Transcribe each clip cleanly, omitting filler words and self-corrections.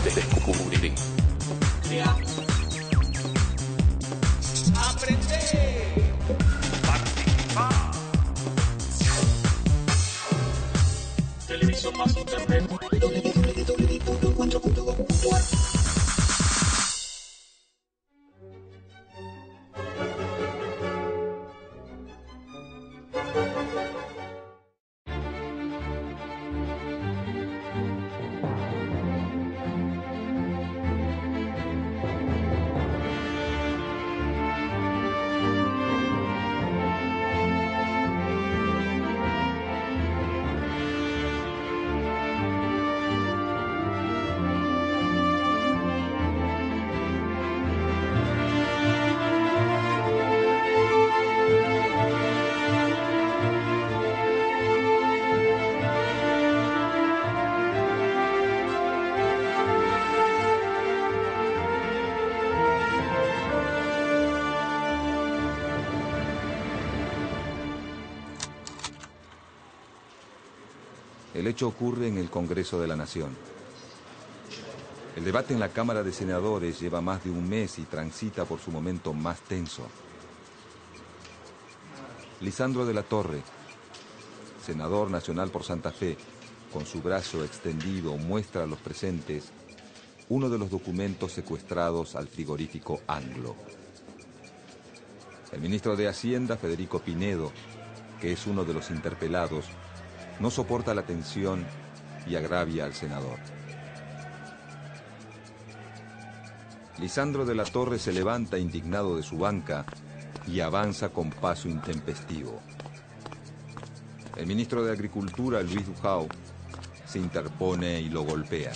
Descubrir. Crear. Aprender. Participar. Televisión más internet. El hecho ocurre en el Congreso de la Nación. El debate en la Cámara de Senadores lleva más de un mes y transita por su momento más tenso. Lisandro de la Torre, senador nacional por Santa Fe, con su brazo extendido muestra a los presentes uno de los documentos secuestrados al frigorífico Anglo. El ministro de Hacienda, Federico Pinedo, que es uno de los interpelados, no soporta la tensión y agravia al senador. Lisandro de la Torre se levanta indignado de su banca y avanza con paso intempestivo. El ministro de Agricultura, Luis Dujau, se interpone y lo golpea.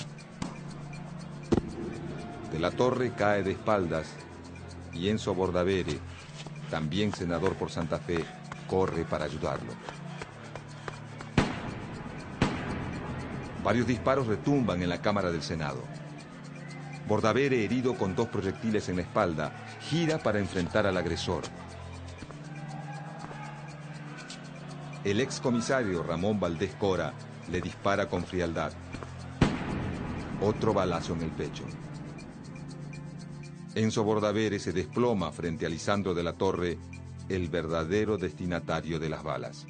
De la Torre cae de espaldas y Enzo Bordavere, también senador por Santa Fe, corre para ayudarlo. Varios disparos retumban en la Cámara del Senado. Bordavere, herido con 2 proyectiles en la espalda, gira para enfrentar al agresor. El excomisario Ramón Valdés Cora le dispara con frialdad. Otro balazo en el pecho. Enzo Bordavere se desploma frente a Lisandro de la Torre, el verdadero destinatario de las balas.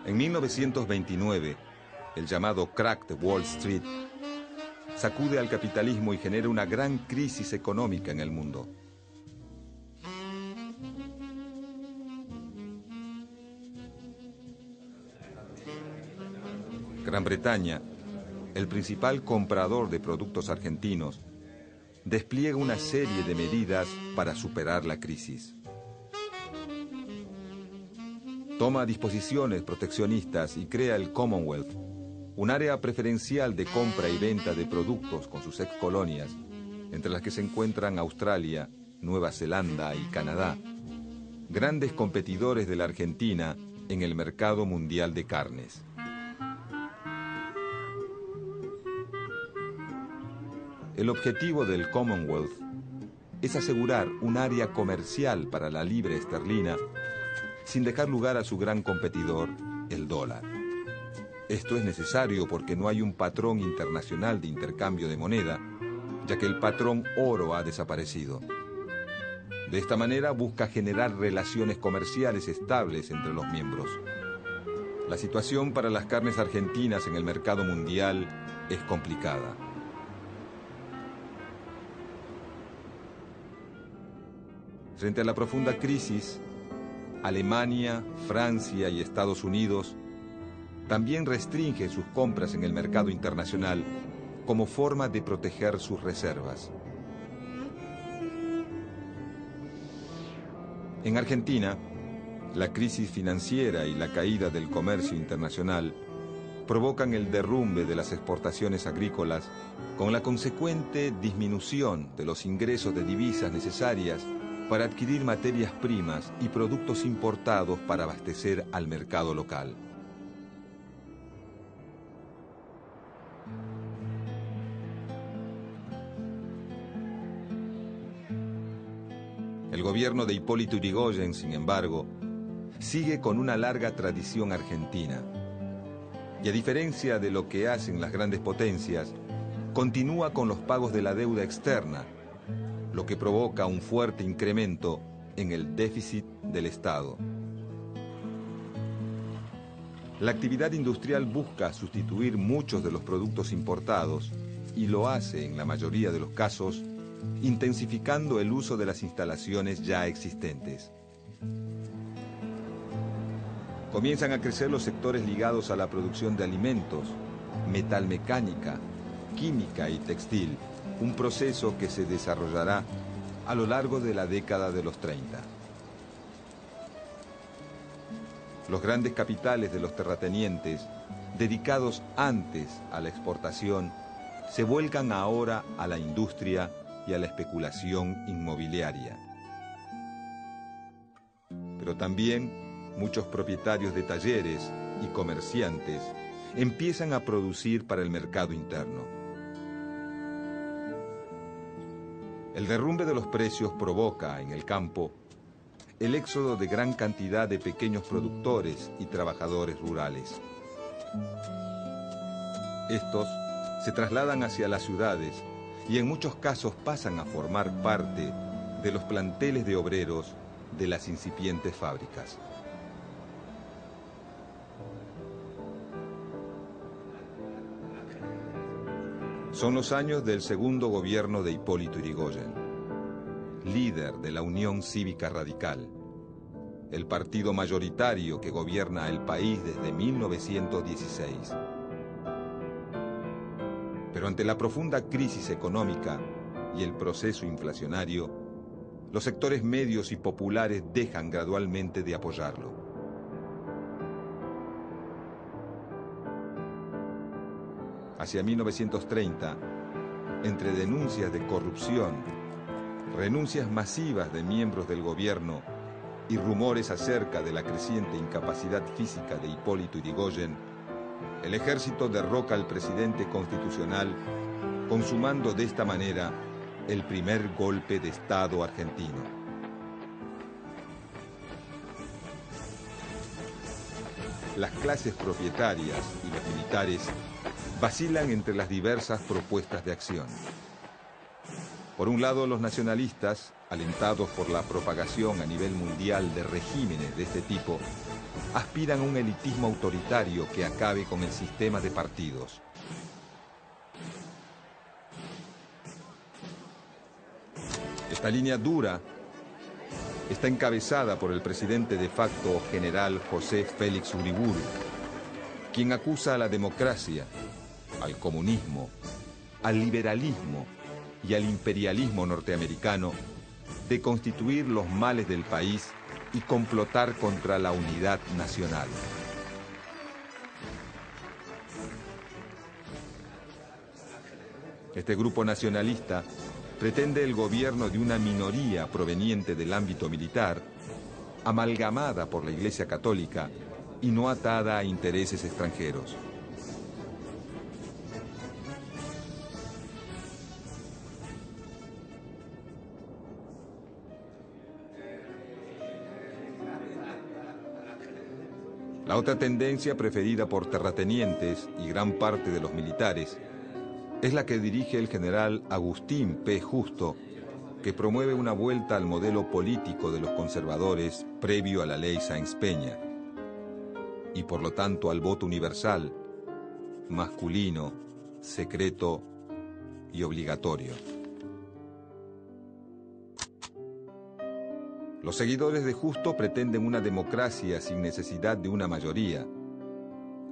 En 1929, el llamado crack de Wall Street sacude al capitalismo y genera una gran crisis económica en el mundo. Gran Bretaña, el principal comprador de productos argentinos, despliega una serie de medidas para superar la crisis. Toma disposiciones proteccionistas y crea el Commonwealth, un área preferencial de compra y venta de productos con sus excolonias, entre las que se encuentran Australia, Nueva Zelanda y Canadá, grandes competidores de la Argentina en el mercado mundial de carnes. El objetivo del Commonwealth es asegurar un área comercial para la libra esterlina sin dejar lugar a su gran competidor, el dólar. Esto es necesario porque no hay un patrón internacional de intercambio de moneda, ya que el patrón oro ha desaparecido. De esta manera busca generar relaciones comerciales estables entre los miembros. La situación para las carnes argentinas en el mercado mundial es complicada. Frente a la profunda crisis, Alemania, Francia y Estados Unidos también restringen sus compras en el mercado internacional como forma de proteger sus reservas. En Argentina, la crisis financiera y la caída del comercio internacional provocan el derrumbe de las exportaciones agrícolas con la consecuente disminución de los ingresos de divisas necesarias para adquirir materias primas y productos importados para abastecer al mercado local. El gobierno de Hipólito Yrigoyen, sin embargo, sigue con una larga tradición argentina. Y a diferencia de lo que hacen las grandes potencias, continúa con los pagos de la deuda externa, lo que provoca un fuerte incremento en el déficit del Estado. La actividad industrial busca sustituir muchos de los productos importados y lo hace, en la mayoría de los casos, intensificando el uso de las instalaciones ya existentes. Comienzan a crecer los sectores ligados a la producción de alimentos, metalmecánica, química y textil, un proceso que se desarrollará a lo largo de la década de los 30. Los grandes capitales de los terratenientes, dedicados antes a la exportación, se vuelcan ahora a la industria y a la especulación inmobiliaria. Pero también muchos propietarios de talleres y comerciantes empiezan a producir para el mercado interno. El derrumbe de los precios provoca en el campo el éxodo de gran cantidad de pequeños productores y trabajadores rurales. Estos se trasladan hacia las ciudades y en muchos casos pasan a formar parte de los planteles de obreros de las incipientes fábricas. Son los años del segundo gobierno de Hipólito Yrigoyen, líder de la Unión Cívica Radical, el partido mayoritario que gobierna el país desde 1916. Pero ante la profunda crisis económica y el proceso inflacionario, los sectores medios y populares dejan gradualmente de apoyarlo. Hacia 1930, entre denuncias de corrupción, renuncias masivas de miembros del gobierno y rumores acerca de la creciente incapacidad física de Hipólito Yrigoyen, el ejército derroca al presidente constitucional, consumando de esta manera el primer golpe de Estado argentino. Las clases propietarias y los militares vacilan entre las diversas propuestas de acción. Por un lado, los nacionalistas, alentados por la propagación a nivel mundial de regímenes de este tipo, aspiran a un elitismo autoritario que acabe con el sistema de partidos. Esta línea dura está encabezada por el presidente de facto general José Félix Uriburu, quien acusa a la democracia, al comunismo, al liberalismo y al imperialismo norteamericano de constituir los males del país y complotar contra la unidad nacional. Este grupo nacionalista pretende el gobierno de una minoría proveniente del ámbito militar, amalgamada por la Iglesia Católica y no atada a intereses extranjeros. La otra tendencia preferida por terratenientes y gran parte de los militares es la que dirige el general Agustín P. Justo, que promueve una vuelta al modelo político de los conservadores previo a la ley Sáenz Peña, y por lo tanto al voto universal, masculino, secreto y obligatorio. Los seguidores de Justo pretenden una democracia sin necesidad de una mayoría,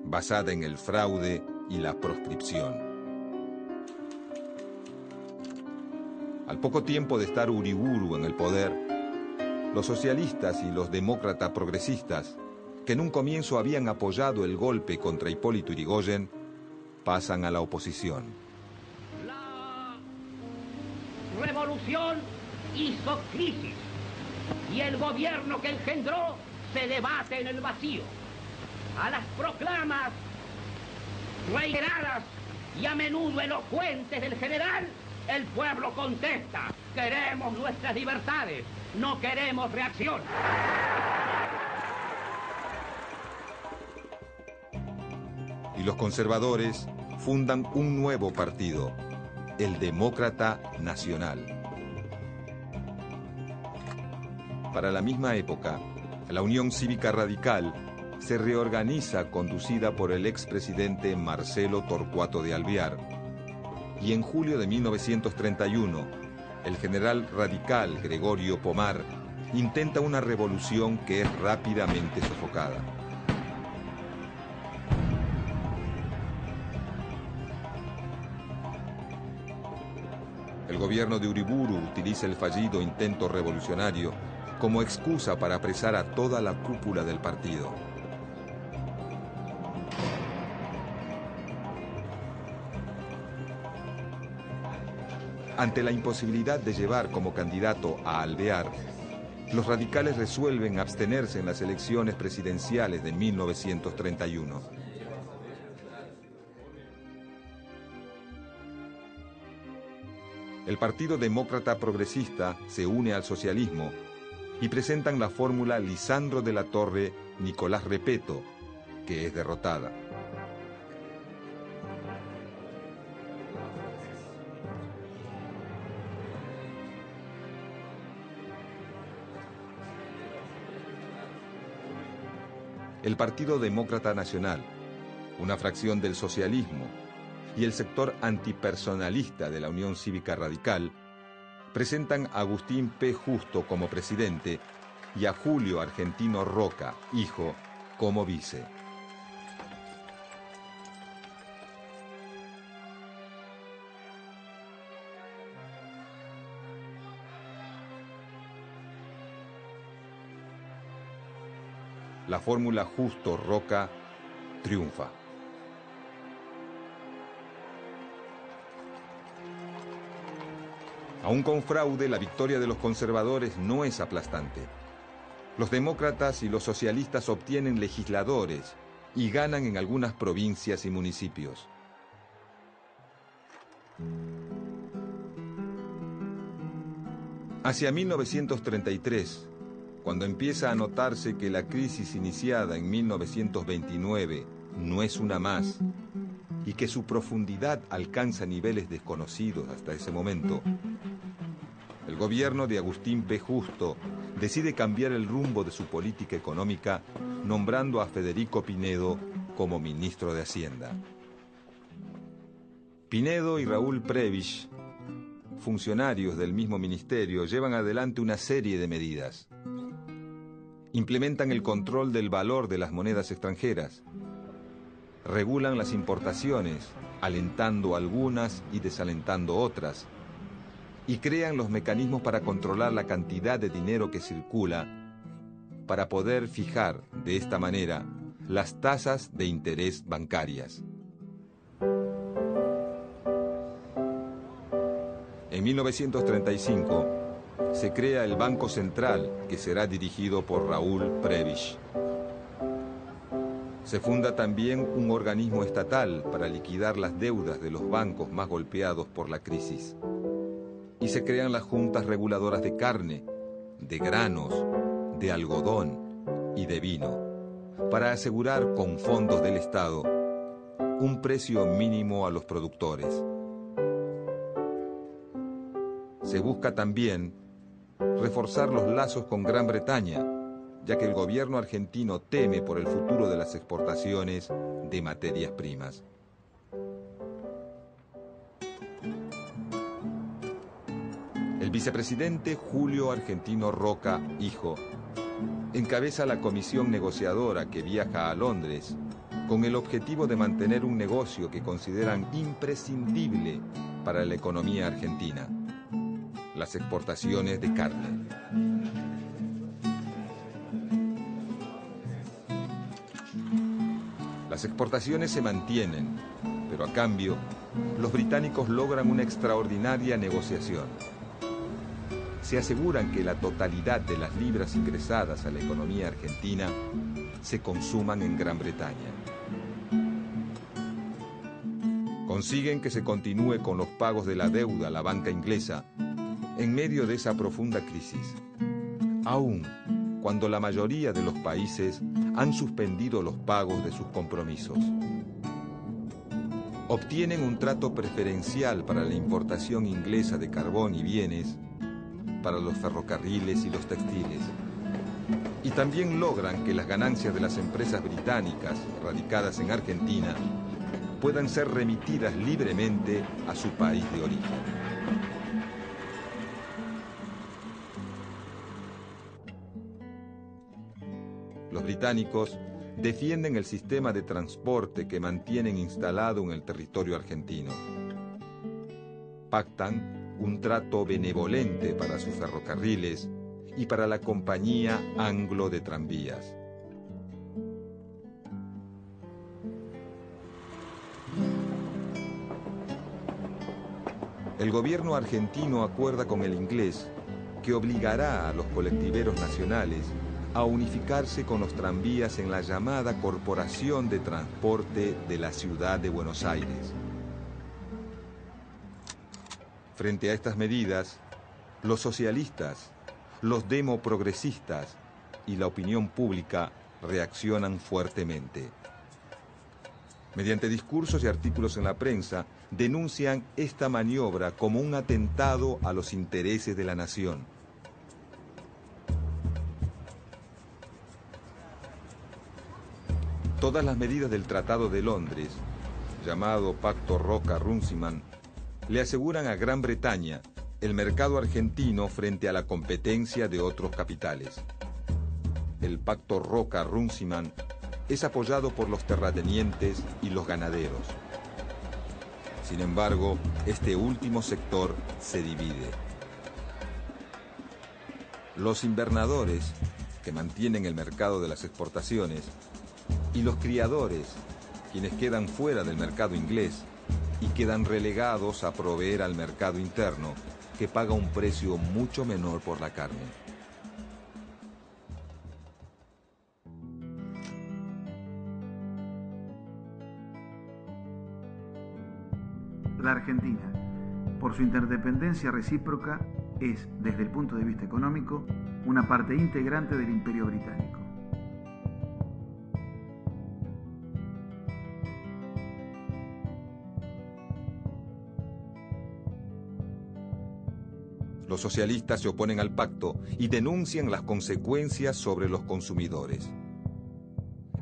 basada en el fraude y la proscripción. Al poco tiempo de estar Uriburu en el poder, los socialistas y los demócratas progresistas que en un comienzo habían apoyado el golpe contra Hipólito Yrigoyen, pasan a la oposición. La revolución hizo crisis y el gobierno que engendró se debate en el vacío. A las proclamas reiteradas y a menudo elocuentes del general, el pueblo contesta: queremos nuestras libertades, no queremos reacción. Y los conservadores fundan un nuevo partido, el Demócrata Nacional. Para la misma época, la Unión Cívica Radical se reorganiza, conducida por el expresidente Marcelo Torcuato de Alvear, y en julio de 1931, el general radical Gregorio Pomar intenta una revolución que es rápidamente sofocada. El gobierno de Uriburu utiliza el fallido intento revolucionario como excusa para apresar a toda la cúpula del partido. Ante la imposibilidad de llevar como candidato a Alvear, los radicales resuelven abstenerse en las elecciones presidenciales de 1931. El Partido Demócrata Progresista se une al socialismo y presentan la fórmula Lisandro de la Torre-Nicolás Repetto, que es derrotada. El Partido Demócrata Nacional, una fracción del socialismo, y el sector antipersonalista de la Unión Cívica Radical presentan a Agustín P. Justo como presidente y a Julio Argentino Roca, hijo, como vice. La fórmula Justo-Roca triunfa. Aún con fraude, la victoria de los conservadores no es aplastante. Los demócratas y los socialistas obtienen legisladores y ganan en algunas provincias y municipios. Hacia 1933, cuando empieza a notarse que la crisis iniciada en 1929 no es una más y que su profundidad alcanza niveles desconocidos hasta ese momento, el gobierno de Agustín P. Justo decide cambiar el rumbo de su política económica, nombrando a Federico Pinedo como ministro de Hacienda. Pinedo y Raúl Prebisch, funcionarios del mismo ministerio, llevan adelante una serie de medidas. Implementan el control del valor de las monedas extranjeras, regulan las importaciones, alentando algunas y desalentando otras, y crean los mecanismos para controlar la cantidad de dinero que circula, para poder fijar de esta manera las tasas de interés bancarias. En 1935 se crea el Banco Central, que será dirigido por Raúl Prebisch. Se funda también un organismo estatal para liquidar las deudas de los bancos más golpeados por la crisis. Y se crean las juntas reguladoras de carne, de granos, de algodón y de vino, para asegurar con fondos del Estado un precio mínimo a los productores. Se busca también reforzar los lazos con Gran Bretaña, ya que el gobierno argentino teme por el futuro de las exportaciones de materias primas. El vicepresidente Julio Argentino Roca, hijo, encabeza la comisión negociadora que viaja a Londres con el objetivo de mantener un negocio que consideran imprescindible para la economía argentina: las exportaciones de carne. Las exportaciones se mantienen, pero a cambio, los británicos logran una extraordinaria negociación. Se aseguran que la totalidad de las libras ingresadas a la economía argentina se consuman en Gran Bretaña. Consiguen que se continúe con los pagos de la deuda a la banca inglesa en medio de esa profunda crisis, aun cuando la mayoría de los países han suspendido los pagos de sus compromisos. Obtienen un trato preferencial para la importación inglesa de carbón y bienes, para los ferrocarriles y los textiles. Y también logran que las ganancias de las empresas británicas radicadas en Argentina puedan ser remitidas libremente a su país de origen. Los británicos defienden el sistema de transporte que mantienen instalado en el territorio argentino. Pactan un trato benevolente para sus ferrocarriles y para la compañía Anglo de tranvías. El gobierno argentino acuerda con el inglés que obligará a los colectiveros nacionales a unificarse con los tranvías en la llamada Corporación de Transporte de la Ciudad de Buenos Aires. Frente a estas medidas, los socialistas, los demoprogresistas y la opinión pública reaccionan fuertemente. Mediante discursos y artículos en la prensa, denuncian esta maniobra como un atentado a los intereses de la nación. Todas las medidas del Tratado de Londres, llamado Pacto Roca-Runciman, le aseguran a Gran Bretaña el mercado argentino frente a la competencia de otros capitales. El Pacto Roca-Runciman es apoyado por los terratenientes y los ganaderos. Sin embargo, este último sector se divide. Los invernadores, que mantienen el mercado de las exportaciones, y los criadores, quienes quedan fuera del mercado inglés y quedan relegados a proveer al mercado interno, que paga un precio mucho menor por la carne. La Argentina, por su interdependencia recíproca, es, desde el punto de vista económico, una parte integrante del Imperio Británico. Los socialistas se oponen al pacto y denuncian las consecuencias sobre los consumidores.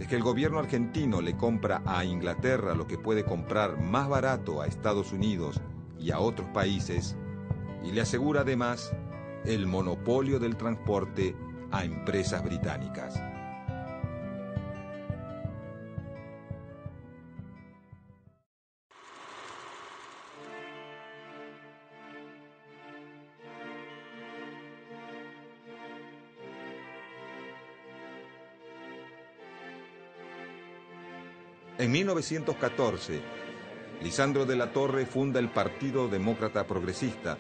Es que el gobierno argentino le compra a Inglaterra lo que puede comprar más barato a Estados Unidos y a otros países, y le asegura además el monopolio del transporte a empresas británicas. En 1914, Lisandro de la Torre funda el Partido Demócrata Progresista,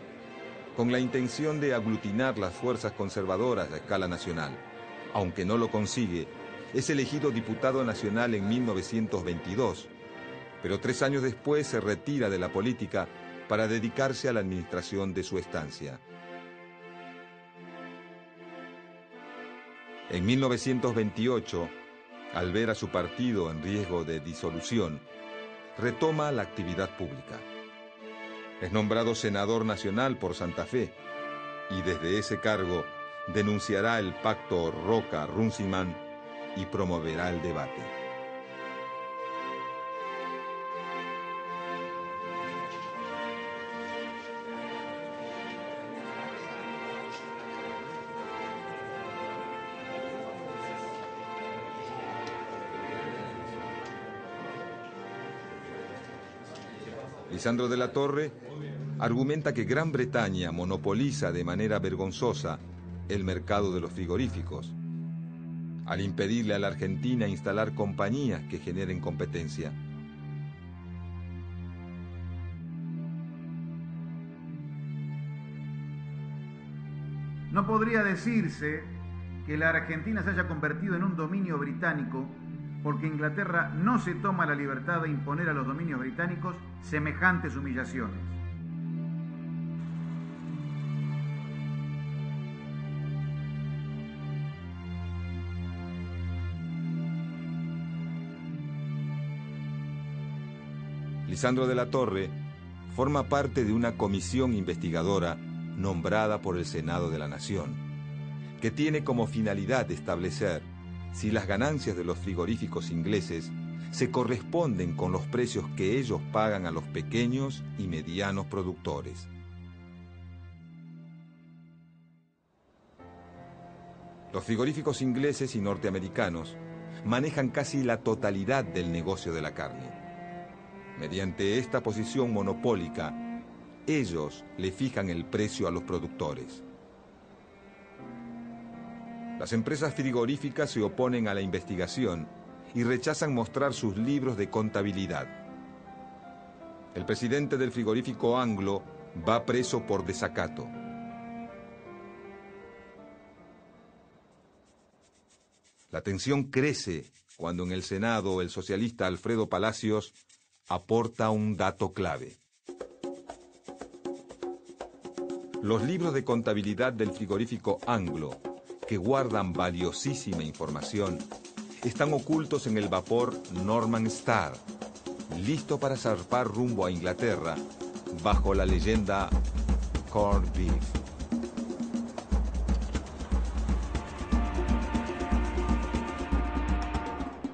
con la intención de aglutinar las fuerzas conservadoras a escala nacional. Aunque no lo consigue, es elegido diputado nacional en 1922, pero 3 años después se retira de la política para dedicarse a la administración de su estancia. En 1928, al ver a su partido en riesgo de disolución, retoma la actividad pública. Es nombrado senador nacional por Santa Fe y desde ese cargo denunciará el pacto Roca-Runciman y promoverá el debate. Lisandro de la Torre argumenta que Gran Bretaña monopoliza de manera vergonzosa el mercado de los frigoríficos. al impedirle a la Argentina instalar compañías que generen competencia. No podría decirse que la Argentina se haya convertido en un dominio británico porque Inglaterra no se toma la libertad de imponer a los dominios británicos semejantes humillaciones. Lisandro de la Torre forma parte de una comisión investigadora nombrada por el Senado de la Nación, que tiene como finalidad establecer si las ganancias de los frigoríficos ingleses se corresponden con los precios que ellos pagan a los pequeños y medianos productores. Los frigoríficos ingleses y norteamericanos manejan casi la totalidad del negocio de la carne. Mediante esta posición monopólica, ellos le fijan el precio a los productores. Las empresas frigoríficas se oponen a la investigación y rechazan mostrar sus libros de contabilidad. El presidente del frigorífico Anglo va preso por desacato. La tensión crece cuando en el Senado el socialista Alfredo Palacios aporta un dato clave. Los libros de contabilidad del frigorífico Anglo, que guardan valiosísima información, están ocultos en el vapor Norman Star, listo para zarpar rumbo a Inglaterra, bajo la leyenda Corned Beef.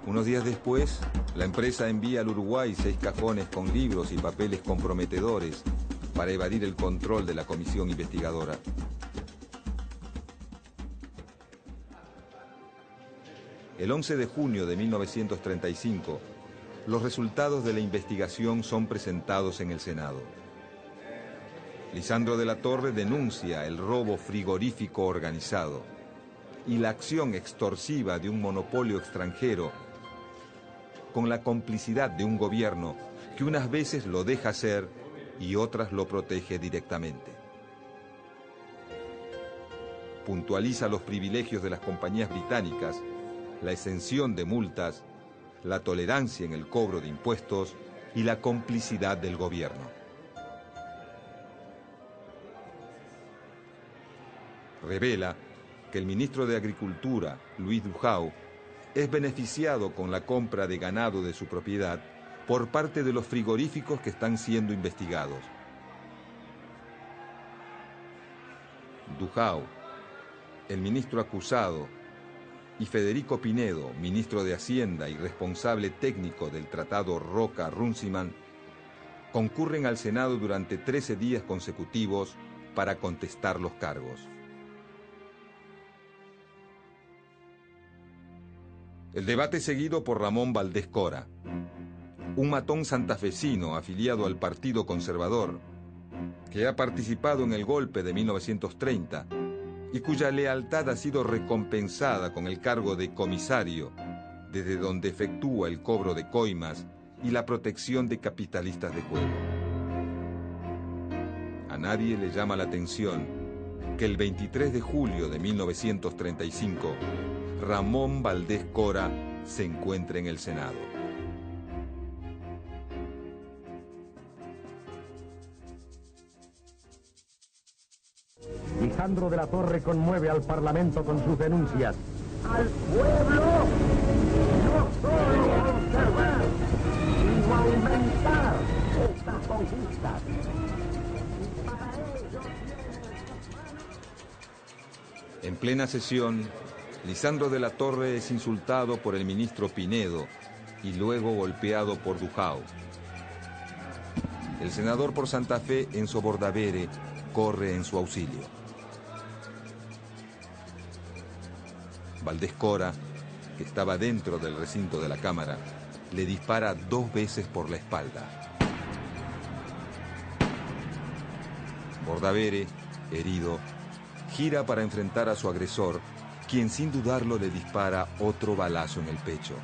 Unos días después, la empresa envía al Uruguay 6 cajones con libros y papeles comprometedores para evadir el control de la comisión investigadora. El 11 de junio de 1935, los resultados de la investigación son presentados en el Senado. Lisandro de la Torre denuncia el robo frigorífico organizado y la acción extorsiva de un monopolio extranjero con la complicidad de un gobierno que unas veces lo deja hacer y otras lo protege directamente. Puntualiza los privilegios de las compañías británicas, la exención de multas, la tolerancia en el cobro de impuestos y la complicidad del gobierno. Revela que el ministro de Agricultura, Luis Duhau, es beneficiado con la compra de ganado de su propiedad por parte de los frigoríficos que están siendo investigados. Duhau, el ministro acusado, y Federico Pinedo, ministro de Hacienda y responsable técnico del Tratado Roca-Runciman, concurren al Senado durante 13 días consecutivos para contestar los cargos. El debate es seguido por Ramón Valdés Cora, un matón santafesino afiliado al Partido Conservador, que ha participado en el golpe de 1930 y cuya lealtad ha sido recompensada con el cargo de comisario, desde donde efectúa el cobro de coimas y la protección de capitalistas de juego. A nadie le llama la atención que el 23 de julio de 1935, Ramón Valdés Cora se encuentra en el Senado. Lisandro de la Torre conmueve al Parlamento con sus denuncias. Al pueblo no solo observar, sino aumentar estas conquistas. En plena sesión, Lisandro de la Torre es insultado por el ministro Pinedo y luego golpeado por Duhau. El senador por Santa Fe, Enzo Bordavere, corre en su auxilio. Valdés Cora, que estaba dentro del recinto de la Cámara, le dispara 2 veces por la espalda. Bordavere, herido, gira para enfrentar a su agresor, quien sin dudarlo le dispara otro balazo en el pecho.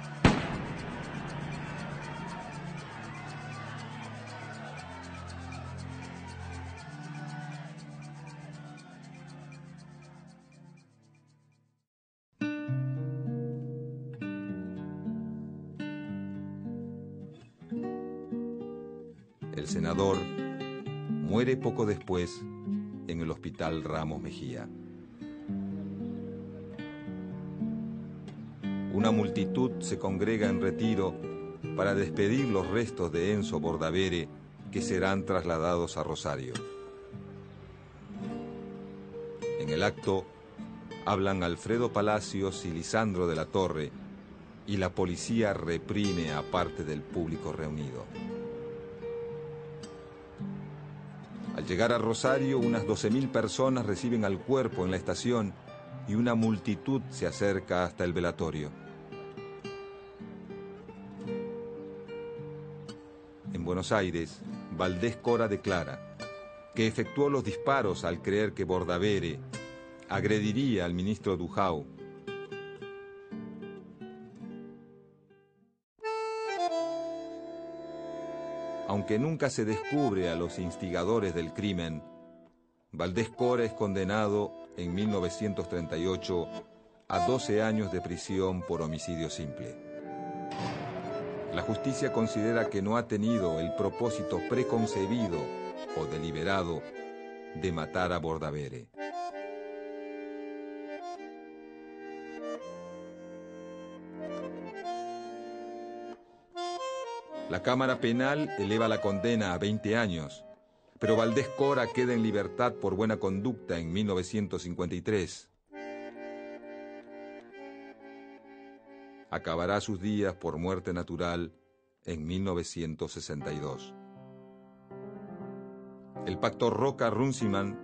El senador muere poco después en el Hospital Ramos Mejía. Una multitud se congrega en retiro para despedir los restos de Enzo Bordavere, que serán trasladados a Rosario. En el acto hablan Alfredo Palacios y Lisandro de la Torre, y la policía reprime a parte del público reunido. Al llegar a Rosario, unas 12.000 personas reciben al cuerpo en la estación y una multitud se acerca hasta el velatorio. En Buenos Aires, Valdés Cora declara que efectuó los disparos al creer que Bordavere agrediría al ministro Dujau. Aunque nunca se descubre a los instigadores del crimen, Valdés Cora es condenado en 1938 a 12 años de prisión por homicidio simple. La justicia considera que no ha tenido el propósito preconcebido o deliberado de matar a Bordavere. La Cámara Penal eleva la condena a 20 años, pero Valdés Cora queda en libertad por buena conducta en 1953. Acabará sus días por muerte natural en 1962. El pacto Roca-Runciman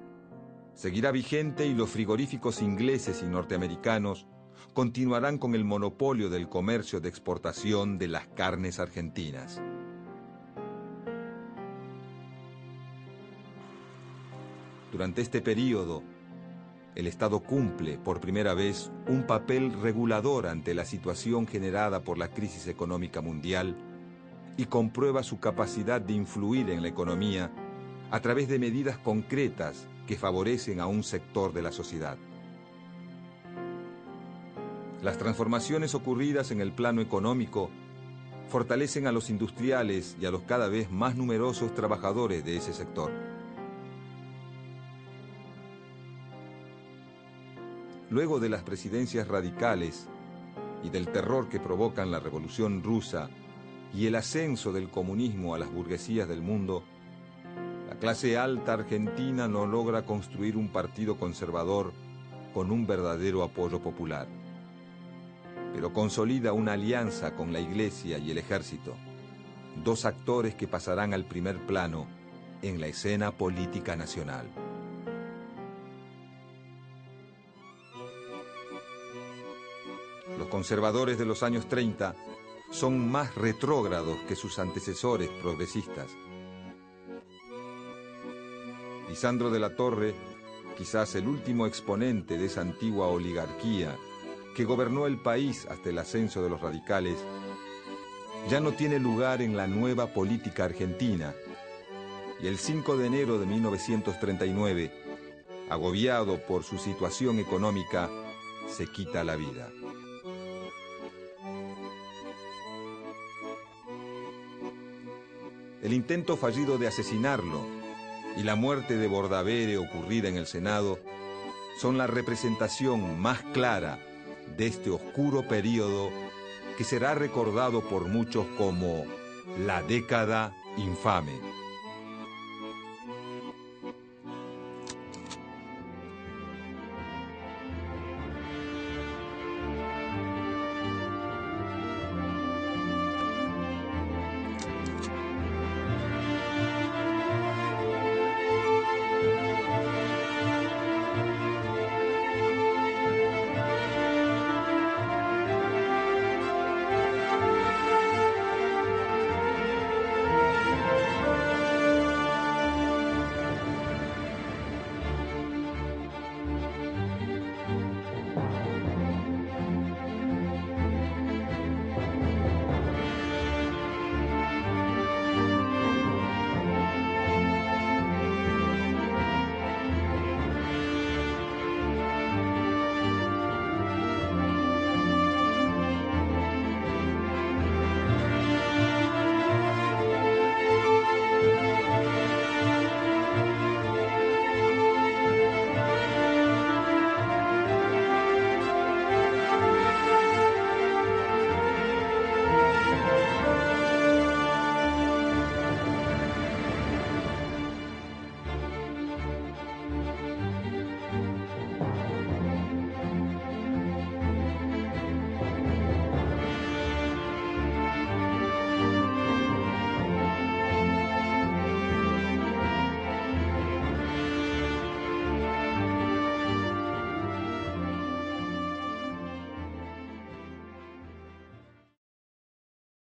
seguirá vigente y los frigoríficos ingleses y norteamericanos continuarán con el monopolio del comercio de exportación de las carnes argentinas. Durante este período, el Estado cumple por primera vez un papel regulador ante la situación generada por la crisis económica mundial y comprueba su capacidad de influir en la economía a través de medidas concretas que favorecen a un sector de la sociedad. Las transformaciones ocurridas en el plano económico fortalecen a los industriales y a los cada vez más numerosos trabajadores de ese sector. Luego de las presidencias radicales y del terror que provocan la Revolución Rusa y el ascenso del comunismo a las burguesías del mundo, la clase alta argentina no logra construir un partido conservador con un verdadero apoyo popular, pero consolida una alianza con la Iglesia y el Ejército, dos actores que pasarán al primer plano en la escena política nacional. Los conservadores de los años 30 son más retrógrados que sus antecesores progresistas. Lisandro de la Torre, quizás el último exponente de esa antigua oligarquía que gobernó el país hasta el ascenso de los radicales, ya no tiene lugar en la nueva política argentina, y el 5 de enero de 1939, agobiado por su situación económica, se quita la vida. El intento fallido de asesinarlo y la muerte de Bordavere ocurrida en el Senado son la representación más clara de este oscuro período que será recordado por muchos como la década infame.